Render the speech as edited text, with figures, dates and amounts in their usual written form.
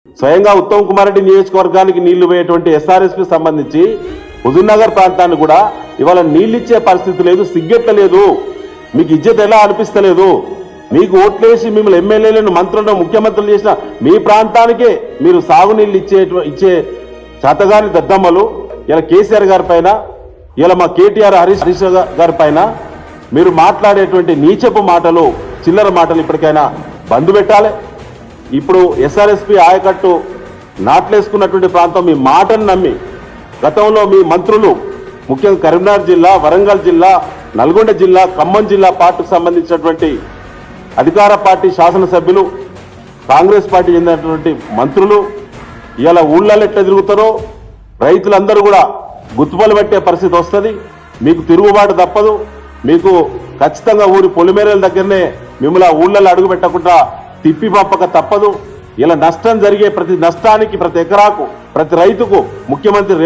స్వయంగా ఉత్తమ్ కుమార్ రెడ్డి నియోజకవర్గానికి నీళ్లు పోయేటువంటి ఎస్ఆర్ఎస్పి సంబంధించి హుజూర్నగర్ ప్రాంతాన్ని కూడా ఇవాళ నీళ్ళిచ్చే పరిస్థితి లేదు, సిగ్గెట్ల లేదు, మీకు ఇజ్జత్ ఎలా అనిపిస్తలేదు. మీకు ఓట్లేసి మిమ్మల్ని ఎమ్మెల్యేలను మంత్రులను ముఖ్యమంత్రులు చేసిన మీ ప్రాంతానికే మీరు సాగునీళ్ళు ఇచ్చే చేతగాని దద్దమ్మలు ఇలా కేసీఆర్ గారి పైన, ఇలా మా కేటీఆర్ హరీష్ గారి పైన మీరు మాట్లాడేటువంటి నీచపు మాటలు, చిల్లర మాటలు ఇప్పటికైనా బంద్ పెట్టాలి. ఇప్పుడు ఎస్ఆర్ఎస్పి ఆయకట్టు నాట్లేసుకున్నటువంటి ప్రాంతం మీ మాటను నమ్మి గతంలో మీ మంత్రులు ముఖ్యంగా కరీంనగర్ జిల్లా, వరంగల్ జిల్లా, నల్గొండ జిల్లా, ఖమ్మం జిల్లా పార్టీకి సంబంధించినటువంటి అధికార పార్టీ శాసనసభ్యులు, కాంగ్రెస్ పార్టీ చెందినటువంటి మంత్రులు ఇలా ఊళ్ళల్లో ఎట్లా తిరుగుతారో రైతులందరూ కూడా గుర్తుపలు పెట్టే పరిస్థితి వస్తుంది. మీకు తిరుగుబాటు తప్పదు. మీకు ఖచ్చితంగా ఊరి పొలిమేరల దగ్గరనే మిమ్మల్ని ఆ ఊళ్ళల్లో అడుగు పెట్టకుండా తిప్పి పంపక తప్పదు. ఇలా నష్టం జరిగే ప్రతి నష్టానికి, ప్రతి ఎకరాకు, ప్రతి రైతుకు ముఖ్యమంత్రి